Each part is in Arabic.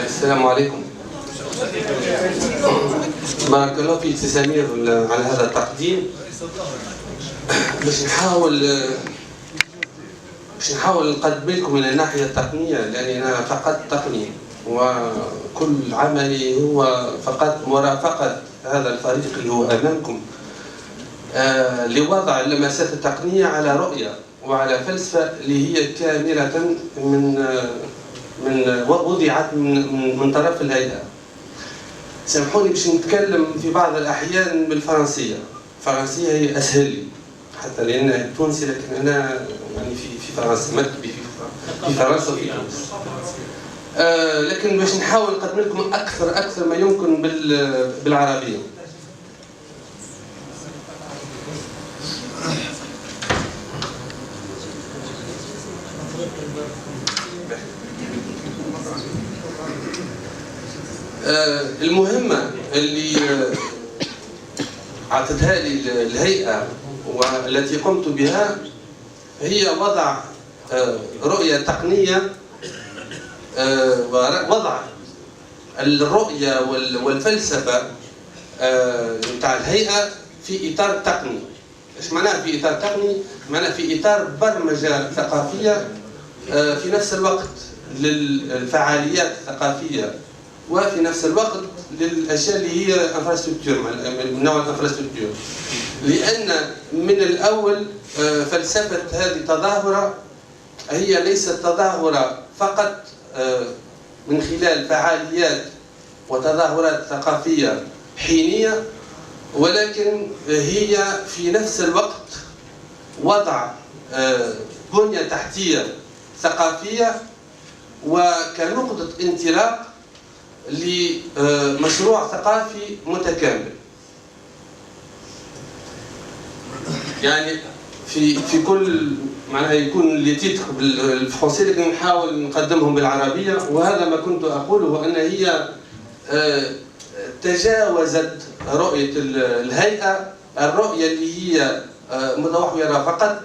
السلام عليكم. بارك الله فيك سي سمير على هذا التقديم. باش نحاول نقدم لكم من الناحية التقنية، لأني أنا فقط تقني وكل عملي هو فقط مرافقة هذا الفريق اللي هو أمامكم لوضع اللمسات التقنية على رؤية وعلى فلسفة اللي هي كاملة من وضعت من طرف الهيئة. سامحوني باش نتكلم في بعض الأحيان بالفرنسية. الفرنسية هي أسهل لي حتى لأنها تونسي، لكن أنا يعني في فرنسا، مكتبي في فرنسا وفي تونس. لكن باش نحاول نقدم لكم أكثر ما يمكن بالعربية. المهمة اللي عطتها لي الهيئة والتي قمت بها هي وضع رؤية تقنية، ووضع الرؤية والفلسفة نتاع الهيئة في إطار تقني. إيش معناها في إطار تقني؟ معناها في إطار برمجة ثقافية في نفس الوقت للفعاليات الثقافية، وفي نفس الوقت للاشياء اللي هي انفراستركتور من نوع الانفراستركتور. لان من الاول فلسفه هذه التظاهره هي ليست تظاهره فقط من خلال فعاليات وتظاهرات ثقافيه حينيه، ولكن هي في نفس الوقت وضع بنيه تحتيه ثقافيه وكنقطه انطلاق لمشروع ثقافي متكامل. يعني في كل معناها يكون لي تيتر بالفرنسي، لكن نحاول نقدمهم بالعربيه. وهذا ما كنت اقوله، ان هي تجاوزت رؤيه الهيئه، الرؤيه اللي هي متوحوره فقط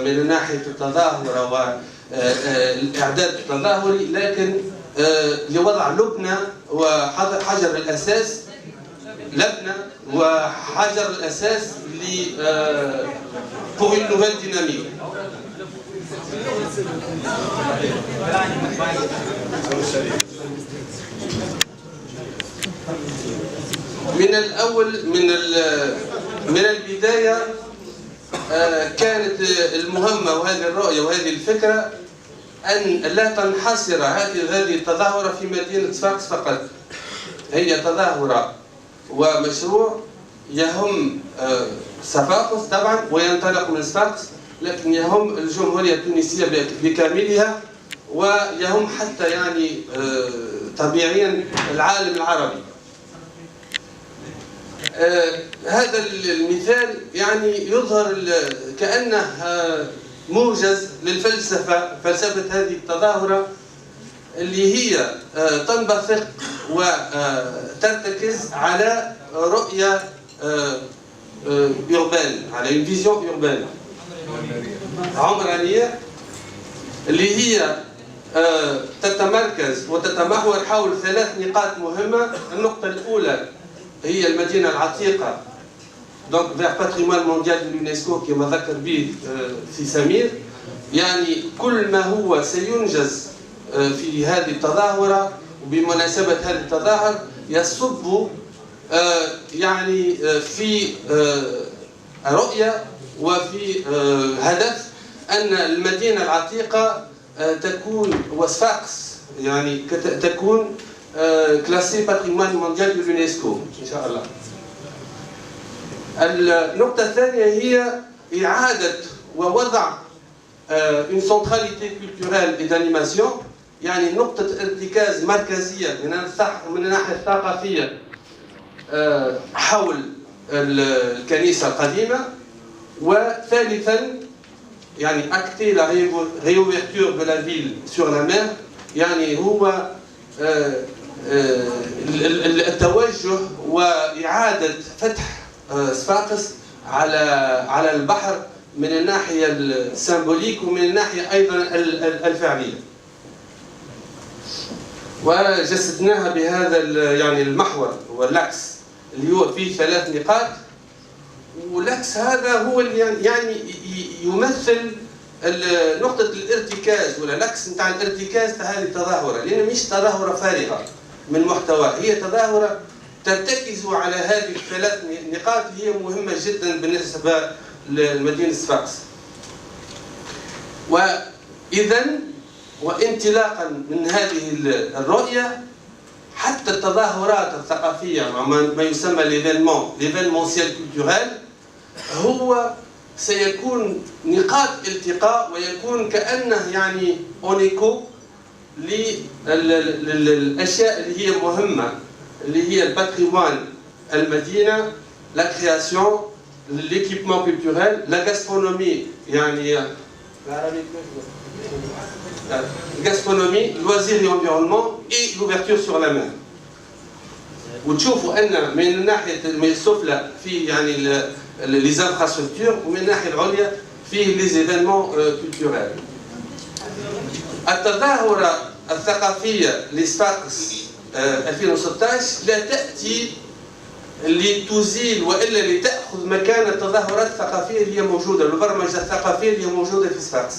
من ناحيه التظاهر والاعداد التظاهري، لكن لوضع لبنة وحجر الأساس، لبنة وحجر الأساس pour une nouvelle dynamique. من الأول من البداية كانت المهمة وهذه الرؤية وهذه الفكرة أن لا تنحصر هذه التظاهرة في مدينة صفاقس فقط. هي تظاهرة ومشروع يهم صفاقس طبعا وينطلق من صفاقس، لكن يهم الجمهورية التونسية بكاملها، ويهم حتى يعني طبيعيا العالم العربي. هذا المثال يعني يظهر كأنه موجز للفلسفة، فلسفة هذه التظاهرة اللي هي تنبثق وترتكز على رؤية أوربان، على فيزيون أوربان عمرانية، اللي هي تتمركز وتتمحور حول 3 نقاط مهمة. النقطة الأولى هي المدينة العتيقة، donc vers patrimoine mondial de l'UNESCO كما ذكر به في سمير. يعني كل ما هو سينجز في هذه التظاهرة وبمناسبة هذه التظاهر يصب يعني في رؤية وفي هدف أن المدينة العتيقة تكون وصفاقس يعني تكون كلاسي باتريمون مونديال دو اليونسكو إن شاء الله. النقطة الثانية هي إعادة ووضع une centralité culturelle et d'animation، يعني نقطة ارتكاز مركزية من الناحية الثقافية حول الكنيسة القديمة. وثالثا يعني acter la réouverture de la ville sur la mer، يعني هو التوجه وإعادة فتح صفاقس على البحر من الناحية السيمبوليك ومن الناحية أيضا الفعلية. وجسدناها بهذا يعني المحور واللاكس اللي هو فيه 3 نقاط. واللاكس هذا هو اللي يعني يمثل نقطة الارتكاز ولا لاكس نتاع الارتكاز تاع هذه التظاهرة، لأن مش تظاهرة فارغة من محتوى، هي تظاهرة ترتكز على هذه ال3 نقاط اللي هي مهمة جدا بالنسبة لمدينة صفاقس. وإذا وانطلاقا من هذه الرؤية حتى التظاهرات الثقافية ما يسمى ليفينمونسيال كولتورال هو سيكون نقاط التقاء ويكون كأنه يعني اونيكو للأشياء اللي هي مهمة اللي هي الباتريمون المدينة، لا كرياسيون، l'équipement culturel, la gastronomie يعني gastronomie, loisirs et environnement et l'ouverture sur la mer. وتشوفوا ان من الناحيه السفلى في يعني les infrastructures ومن الناحيه العليا فيه les événements culturels. التظاهرة الثقافية لصفاقس 2016 لا تأتي لتزيل والا لتأخذ مكان التظاهرات الثقافية اللي هي موجودة، البرمجة الثقافية اللي هي موجودة في صفاقس.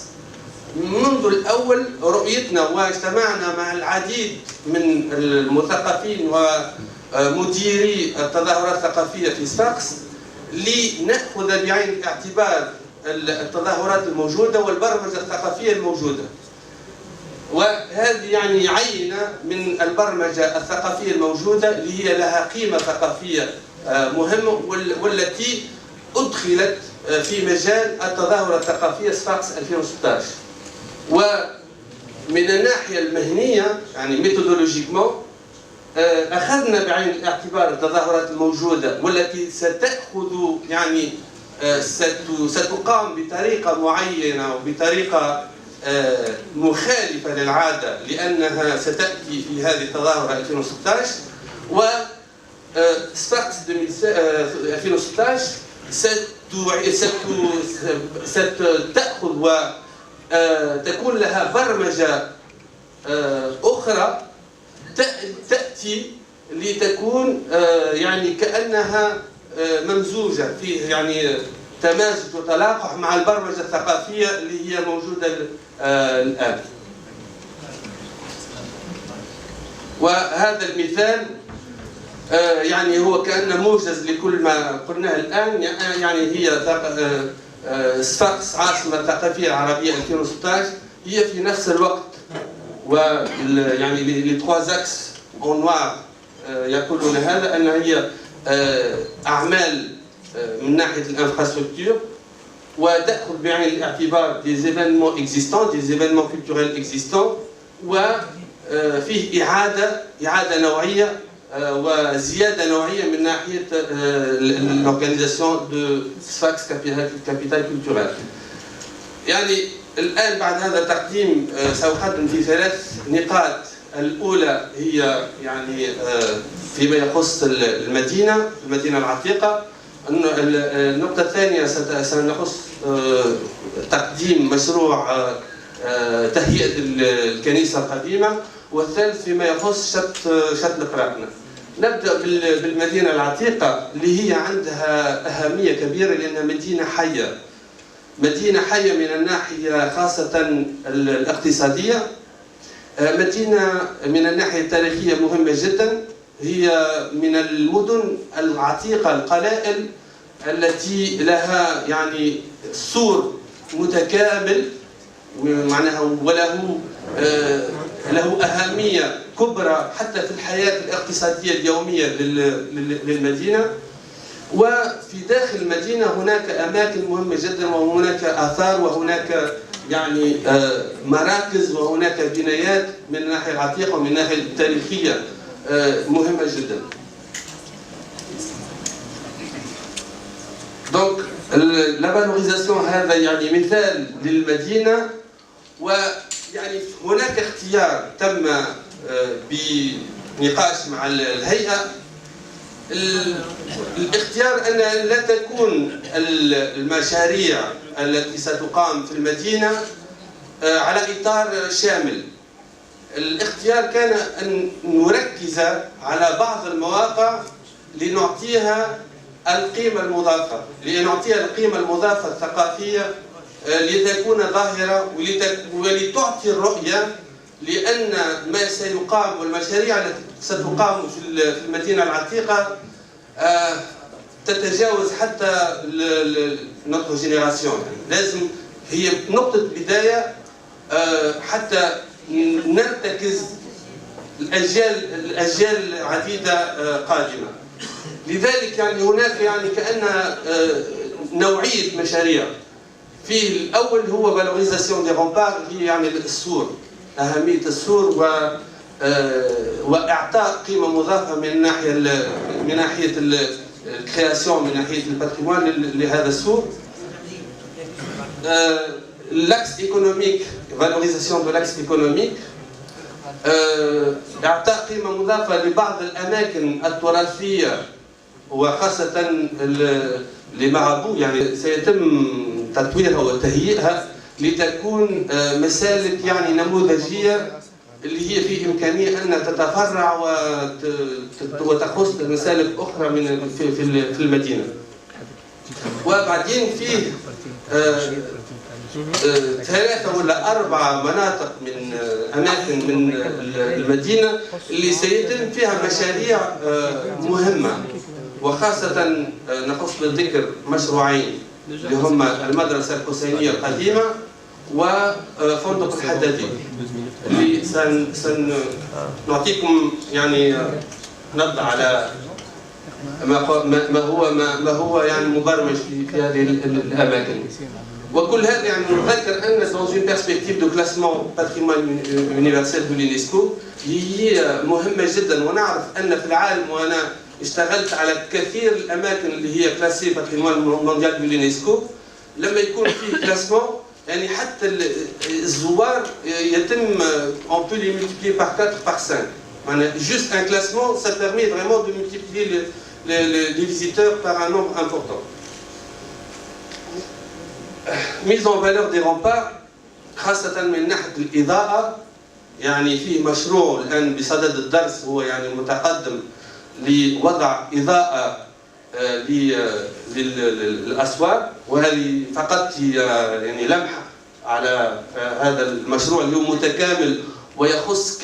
منذ الأول رؤيتنا واجتمعنا مع العديد من المثقفين ومديري التظاهرات الثقافية في صفاقس لنأخذ بعين الاعتبار التظاهرات الموجودة والبرمجة الثقافية الموجودة. وهذه يعني عينة من البرمجة الثقافية الموجودة اللي هي لها قيمة ثقافية مهمة والتي أدخلت في مجال التظاهرة الثقافية صفاقس 2016. ومن الناحية المهنية يعني ميثودولوجيكمون أخذنا بعين الاعتبار التظاهرات الموجودة والتي ستأخذ يعني ستقام بطريقة معينة وبطريقة مخالفة للعادة لأنها ستأتي في هذه التظاهرة 2016. و صفاقس 2016 ستأخذ وتكون لها برمجة أخرى تأتي لتكون يعني كأنها ممزوجة فيه يعني تمازج وتلاقح مع البرمجة الثقافية اللي هي موجودة الآن. وهذا المثال يعني هو كأنه موجز لكل ما قلناه الآن. يعني هي صفاقس عاصمة ثقافية عربية 2016 هي في نفس الوقت ويعني لي 3 اكس اون نوار يقولون هذا أن هي أعمال من ناحية الانفراستركتور وتأخذ بعين الاعتبار des événements existants, des événements culturels existants وفيه إعادة نوعية وزيادة نوعية من ناحية l'organisation de Sfax Capital Culturel. يعني الآن بعد هذا التقديم سأقدم في 3 نقاط. الأولى هي يعني فيما يخص المدينة العتيقة. النقطة الثانية سنخص تقديم مشروع تهيئة الكنيسة القديمة. والثالث فيما يخص شط القراقنة. نبدأ بالمدينة العتيقة اللي هي عندها أهمية كبيرة لأنها مدينة حية من الناحية خاصة الاقتصادية، مدينة من الناحية التاريخية مهمة جدا، هي من المدن العتيقة القلائل التي لها يعني سور متكامل معناها وله أهمية كبرى حتى في الحياة الاقتصادية اليومية للمدينة. وفي داخل المدينة هناك أماكن مهمة جدا وهناك آثار وهناك يعني مراكز وهناك بنايات من الناحية العتيقة ومن الناحية التاريخية مهمة جدا. دونك لا فالوريزاسيون هذا يعني مثال للمدينة. ويعني هناك اختيار تم بنقاش مع الهيئة. الاختيار أن لا تكون المشاريع التي ستقام في المدينة على إطار شامل. الاختيار كان أن نركز على بعض المواقع لنعطيها القيمة المضافة، لنعطيها القيمة المضافة الثقافية لتكون ظاهرة ولتعطي الرؤية، لأن ما سيقام والمشاريع التي ستقام في المدينة العتيقة تتجاوز حتى نوتر جينيراسيون. لازم هي نقطة بداية حتى نرتكز الأجيال عديدة قادمة. لذلك يعني هناك يعني كأن نوعية مشاريع. في الأول هو فالوريزاسيون دي رومبار، هي يعني السور، أهمية السور وإعطاء قيمة مضافة من ناحية الكرياسيون، من ناحية الباتريمون لهذا السور. l'axe économique, valorisation de l'axe économique, إعطاء قيمة مضافة لبعض الأماكن التراثية وخاصة لمارابو، يعني سيتم تطويرها وتهيئها لتكون مسالك يعني نموذجية اللي هي في إمكانية أن تتفرع وتخص مسالك أخرى في المدينة. وبعدين فيه 3 ولا 4 مناطق من أماكن من المدينة اللي سيتم فيها مشاريع مهمة، وخاصة نخص بالذكر مشروعين اللي هما المدرسة الحسينية القديمة وفندق الحدادي، اللي سنعطيكم يعني نبذة على ما هو يعني مبرمج في هذه الأماكن. وكل هذا يعني نذكر أن dans une perspective de classement patrimoine universel de l'UNESCO هي مهمة جدا. ونعرف أن في العالم، وأنا اشتغلت على كثير الأماكن اللي هي كلاسي باتريمون مونديال دو اليونسكو، لما يكون فيه كلاسمون يعني حتى الزوار يتم on peut les multiplier par 4 par 5. معناها juste un classement ça permet vraiment de multiplier les visiteurs par un nombre important. mise en valeur des remparts خاصة من ناحية الإضاءة، يعني فيه مشروع الآن بصدد الدرس هو يعني متقدم لوضع إضاءة للأسوار، وهذه فقط يعني لمحة على هذا المشروع اللي هو متكامل ويخص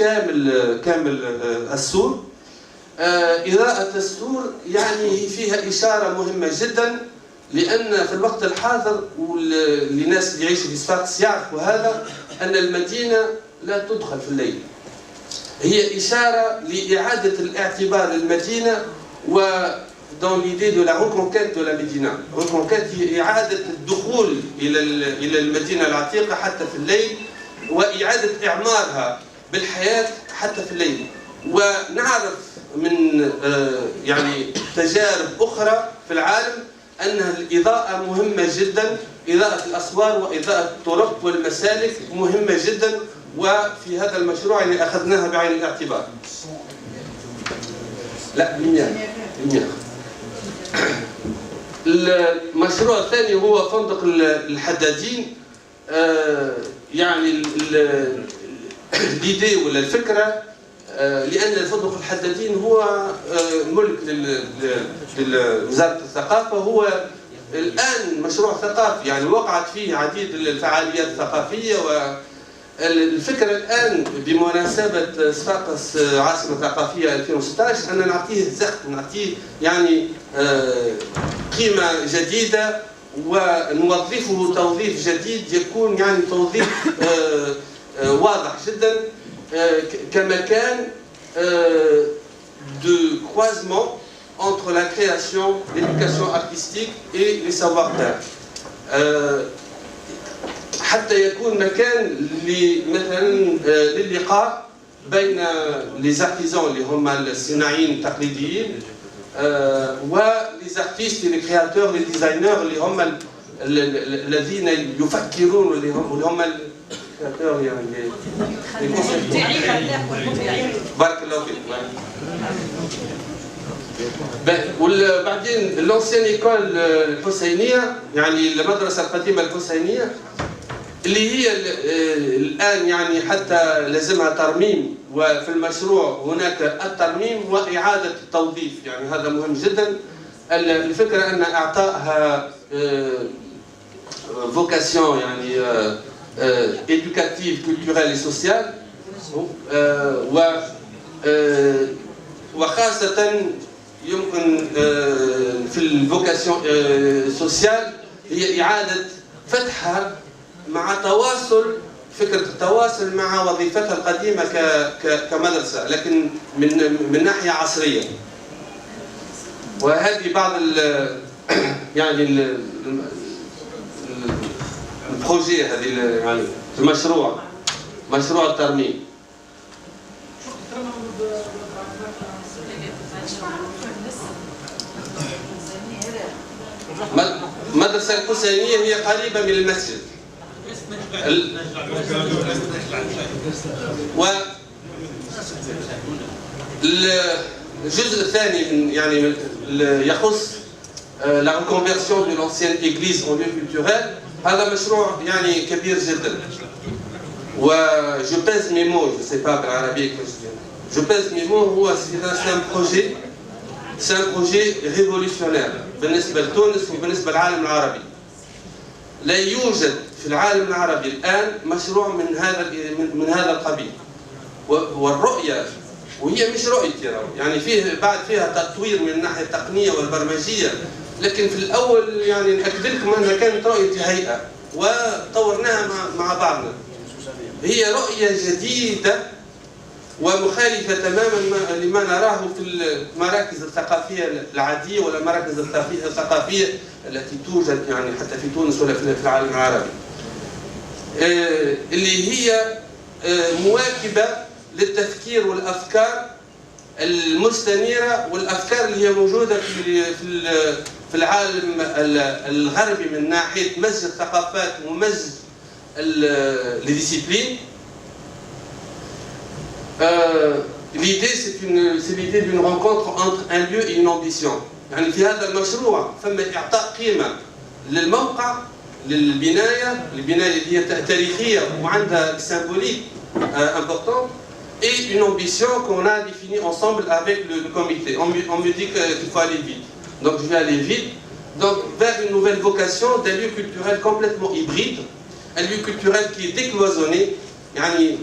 كامل السور. إضاءة السور يعني فيها إشارة مهمة جدا، لأن في الوقت الحاضر والناس اللي يعيشوا في صفاقس يعرفوا هذا، أن المدينة لا تدخل في الليل. هي إشارة لإعادة الاعتبار للمدينة و dans l'idée de la reconquête de la Médina. reconquête هي إعادة الدخول إلى المدينة العتيقة حتى في الليل، وإعادة إعمارها بالحياة حتى في الليل. ونعرف من يعني تجارب أخرى في العالم أن الإضاءة مهمة جدا، إضاءة الأسوار وإضاءة الطرق والمسالك مهمة جدا، وفي هذا المشروع يعني أخذناها بعين الاعتبار. لا المياه. المشروع الثاني هو فندق الحدادين. يعني الإيدي ولا الفكرة، لأن الفندق الحدادين هو ملك لوزارة الثقافة، هو الآن مشروع ثقافي يعني وقعت فيه عديد الفعاليات الثقافية. والفكرة الآن بمناسبة صفاقس عاصمة ثقافية 2016 أن نعطيه زخم، نعطيه يعني قيمة جديدة ونوظفه توظيف جديد، يكون يعني توظيف واضح جدا كمكان de croisement entre la création, l'éducation artistique et les savoir-faire. حتى يكون مكان مثلا للقاء بين les artisans اللي هم الصناعيين التقليديين ولي ارتيست لي كرياتور لي ديزاينر اللي هم الذين يفكرون، واللي هم الكرياتور يعني بارك الله فيك. وبعدين لونسيان ايكول الحسينيه، يعني المدرسه القديمه الحسينيه اللي هي الآن يعني حتى لازمها ترميم، وفي المشروع هناك الترميم وإعادة التوظيف، يعني هذا مهم جدا. الفكرة أن أعطائها فوكاسيون يعني éducative, culturelle et sociale، وخاصة يمكن في الفوكاسيون سوسيال هي إعادة فتحها مع تواصل، فكرة التواصل مع وظيفتها القديمة كمدرسة، لكن من ناحية عصرية. وهذه بعض يعني البروجي، هذه يعني المشروع، مشروع الترميم. المدرسة الحسينية هي قريبة من المسجد. والجزء الثاني من يعني يخص la reconversion de l'ancienne église en lieu culturel. هذا مشروع يعني كبير جدا. و je pèse mes mots, je sais pas بالعربية كيفاش je pèse mes mots. هو c'est un projet révolutionnaire بالنسبة لتونس وبالنسبة للعالم العربي. لا يوجد في العالم العربي الآن مشروع من هذا القبيل. والرؤية، وهي مش رؤيتي يعني فيها تطوير من الناحية التقنية والبرمجية، لكن في الأول يعني نأكد لكم أنها كانت رؤية هيئة وطورناها مع بعضنا. هي رؤية جديدة ومخالفة تماما لما نراه في المراكز الثقافية العادية ولا المراكز الثقافية التي توجد يعني حتى في تونس ولا في العالم العربي، اللي هي مواكبة للتفكير والأفكار المستنيرة والأفكار اللي هي موجودة في العالم الغربي من ناحية مزج الثقافات ومزج الديسيبلين. L'idée, c'est l'idée d'une rencontre entre un lieu et une ambition. يعني في هذا المشروع ثم إعطاء قيمة للموقع، للبناية اللي هي تاريخية وعندها symbolique important, et une ambition qu'on a définie ensemble avec le comité. On me dit qu'il faut aller vite. Donc je vais aller vite. Donc vers une nouvelle vocation d'un lieu culturel complètement hybride, un lieu culturel qui est décloisonné. يعني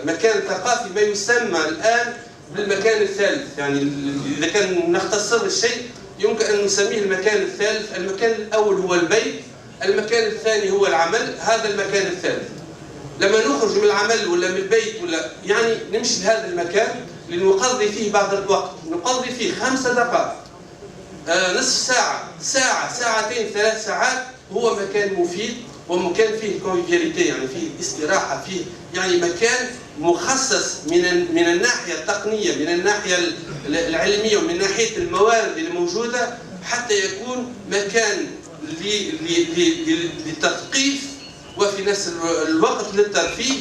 مكان ثقافي ما يسمى الآن بالمكان الثالث. يعني إذا كان نختصر الشيء يمكن أن نسميه المكان الثالث. المكان الأول هو البيت، المكان الثاني هو العمل، هذا المكان الثالث. لما نخرج من العمل ولا من البيت ولا يعني نمشي لهذا المكان لنقضي فيه بعض الوقت، نقضي فيه 5 دقائق، نصف ساعة، ساعتين، 3 ساعات، هو مكان مفيد ومكان فيه كونفياليتي، يعني فيه استراحة، فيه يعني مكان مخصص من الناحية التقنية، من الناحية العلمية ومن ناحية الموارد الموجودة، حتى يكون مكان للتثقيف وفي نفس الوقت للترفيه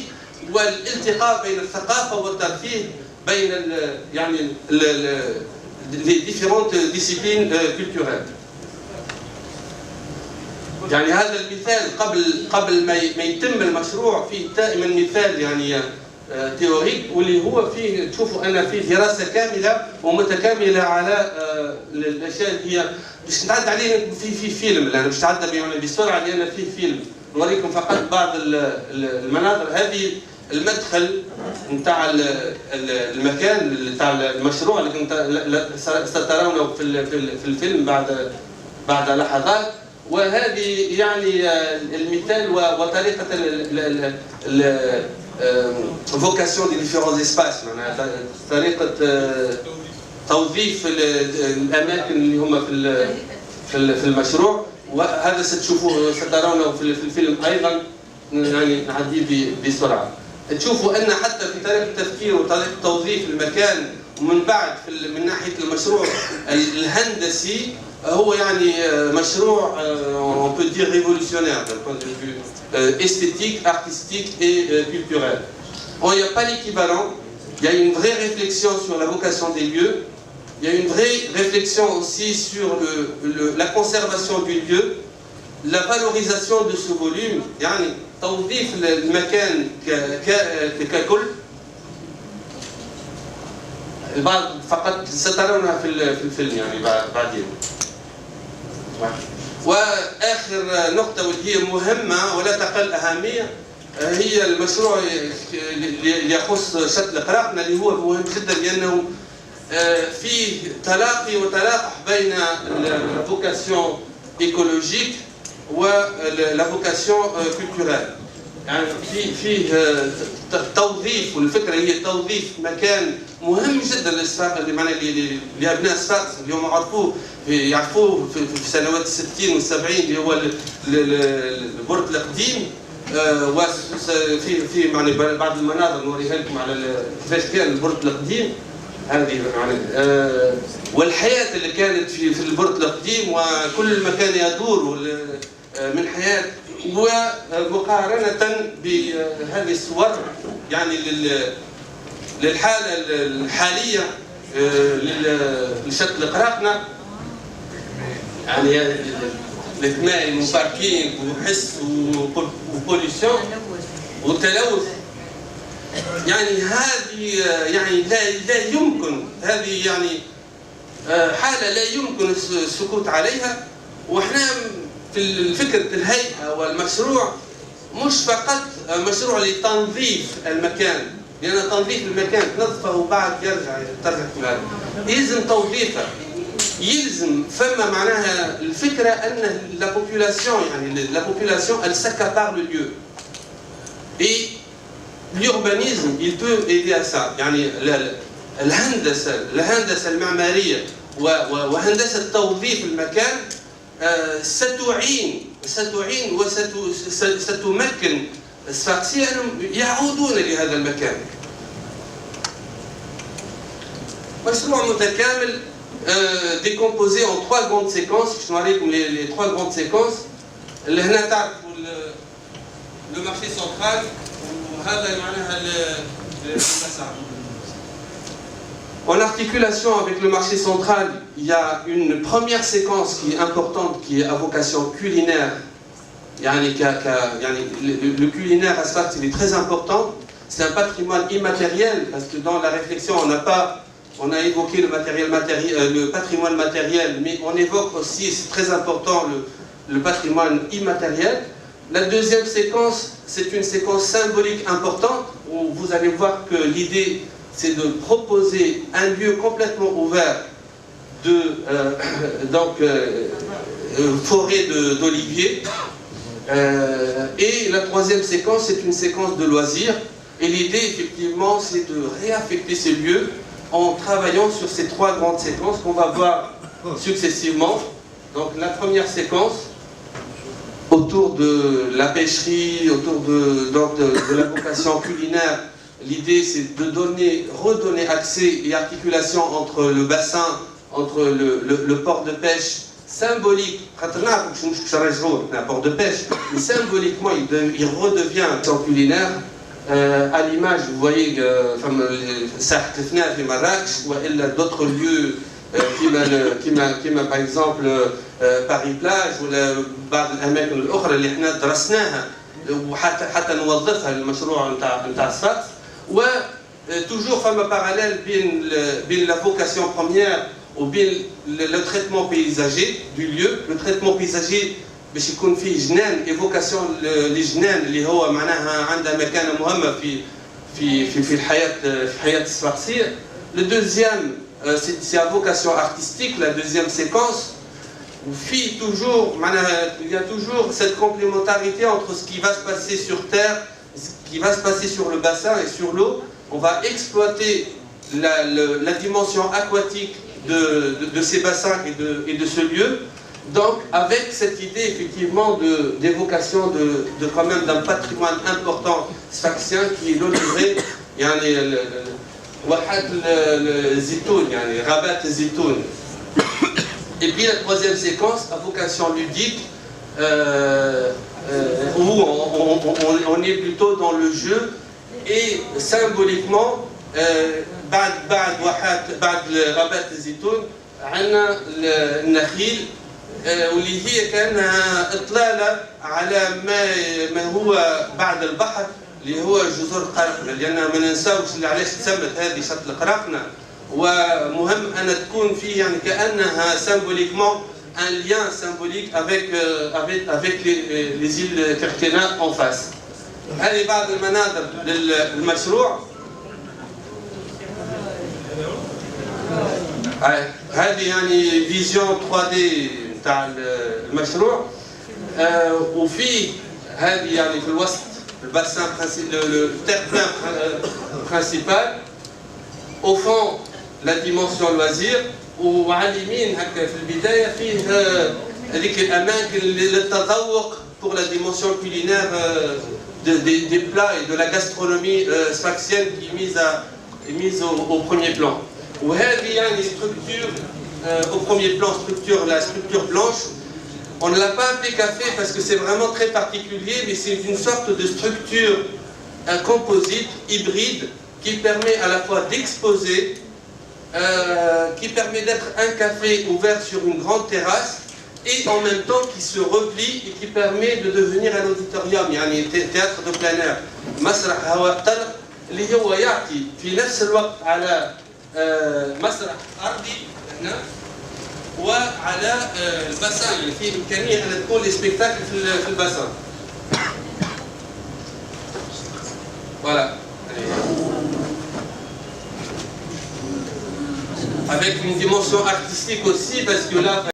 والالتقاء بين الثقافة والترفيه بين يعني les différentes disciplines culturelles. يعني هذا المثال قبل ما يتم المشروع فيه دائما مثال يعني تيوريك، واللي هو فيه تشوفوا أن فيه دراسة كاملة ومتكاملة على الأشياء اللي هي باش نتعدى عليه في فيلم. أنا مش نتعدى يعني بسرعة لأن فيه فيلم نوريكم فقط بعض المناظر. هذه المدخل نتاع المكان نتاع المشروع اللي سترونه في الفيلم بعد لحظات. وهذه يعني المثال وطريقة فوكاسيون دي ديفيرون اسباس، معناها طريقة توظيف الأماكن اللي هما في المشروع. وهذا سترونه في الفيلم أيضا، يعني نعديه بسرعة. تشوفوا أن حتى في طريقة التفكير وطريقة توظيف المكان ومن بعد من ناحية المشروع الهندسي هو يعني مشروع on peut dire révolutionnaire d'un point de vue esthétique, artistique et culturel. Bon, il n'y a pas l'équivalent. Il y a une vraie réflexion sur la vocation des lieux. Il y a une vraie réflexion aussi sur la conservation du lieu, la valorisation de ce volume يعني توظيف المكان ككل. البعض فقط سترونها في الفيلم يعني بعدين. واخر نقطه واللي هي مهمه ولا تقل اهميه هي المشروع اللي يخص شتل قراقنة اللي هو مهم جدا لانه فيه تلاقي وتلاقح بين الفوكاسيون ايكولوجيك ولا فوكاسيون كولتورال. يعني فيه توظيف، والفكره هي توظيف مكان مهم جدا للصفاقس اللي معناها لابناء الصفاقس اليوم يعرفوه في سنوات ال60 وال70 اللي هو البرد القديم. وفي يعني بعض المناظر نوريها لكم على كيفاش كان البرد القديم هذه يعني والحياه اللي كانت في البرد القديم وكل مكان يدور من حياه، ومقارنه بهذه الصور يعني للحاله الحاليه لشتل قراقنة يعني الاثنين وباركينج وحس وبوليسيون والتلوث. يعني هذه يعني لا يمكن، هذه يعني حالة لا يمكن السكوت عليها. واحنا في فكرة الهيئة والمشروع مش فقط مشروع لتنظيف المكان، لأن تنظيف المكان تنظفه وبعد ترجع يلزم توظيفه، يلزم فما معناها الفكرة أن la population يعني la population elle s'accapare le lieu et l'urbanisme il peut aider à ça. يعني الهندسة المعمارية وهندسة توظيف المكان ستعين وستمكن الصفاقسية أنهم يعودون لهذا المكان. مشروع متكامل décomposé en 3 grandes séquences. Je vais vous montrer les 3 grandes séquences. اللي هنا تعرفوا le marché central وهذا معناها En articulation avec le marché central, il y a une première séquence qui est importante, qui est à vocation culinaire. Le culinaire à Sfax, il est très important. C'est un patrimoine immatériel, parce que dans la réflexion, on a évoqué le patrimoine matériel, mais on évoque aussi, c'est très important, le patrimoine immatériel. La deuxième séquence, c'est une séquence symbolique importante, où vous allez voir que l'idée, c'est de proposer un lieu complètement ouvert de forêt d'oliviers. Et la troisième séquence, c'est une séquence de loisirs. Et l'idée, effectivement, c'est de réaffecter ces lieux en travaillant sur ces 3 grandes séquences qu'on va voir successivement. Donc la première séquence, autour de la pêcherie, autour de la vocation culinaire. L'idée, c'est de redonner accès et articulation entre le bassin, entre le port de pêche symbolique. Un port de pêche, mais symboliquement, il redevient un temps culinaire. À l'image, vous voyez, Marrakech, ou d'autres lieux, qui par exemple Paris-Plage, ou بعض الأماكن الأخرى اللي احنا درسناها وحتى نوظفها للمشروع نتاع صفاقس. و toujours فما parallèle بين la vocation première ou bien le traitement paysager du lieu. Le traitement paysager باش يكون فيه جنان ايفوكاسيون لجنان اللي هو معناها عندها مكانه مهمه في الحياه الصفاقسيه. Le deuxième c'est à vocation artistique, la deuxième séquence. Il y a toujours cette complémentarité entre ce qui va se passer sur terre, ce qui va se passer sur le bassin et sur l'eau. On va exploiter la dimension aquatique de ces bassins et de ce lieu. Donc, avec cette idée effectivement d'évocation quand même d'un patrimoine important sfaxien qui est l'olivier, Rabat Zitoun. Et puis la troisième séquence à vocation ludique, où on est plutôt dans le jeu et symboliquement, بعد Rabat Zitoun, عندنا النخيل واللي هي كانها اطلاله على ما هو بعد البحر اللي هو جزر القراقنه، لان ما ننساوش اللي علاش تسمت هذه شط القراقنه، ومهم ان تكون فيه يعني كانها سيمبوليكمون un lien symbolique avec les îles Kerkena en face. هذه بعض المناظر للمشروع. هذه يعني فيزيون 3D تاع المشروع. وفي هذه يعني في الوسط الباسان le terre-plein principal. Au fond la dimension loisir. وعلى اليمين هكا في البدايه فيه هذيك الاماكن للتذوق pour la dimension culinaire des plats et de la gastronomie sfaxienne qui est mise au premier plan. وهذه يعني structure au premier plan la structure blanche. On ne l'a pas appelé café parce que c'est vraiment très particulier, mais c'est une sorte de structure composite hybride qui permet à la fois d'exposer, qui permet d'être un café ouvert sur une grande terrasse et en même temps qui se replie et qui permet de devenir un auditorium, يعني théâtre de plein air. مسرح هواء طلق اللي هو يعطي في نفس الوقت على مسرح أرضي هنا وعلى الباسان، يعني في إمكانية أن تكون السبيكتاكل في الباسان. Voilà. Avec une dimension artistique aussi, parce que là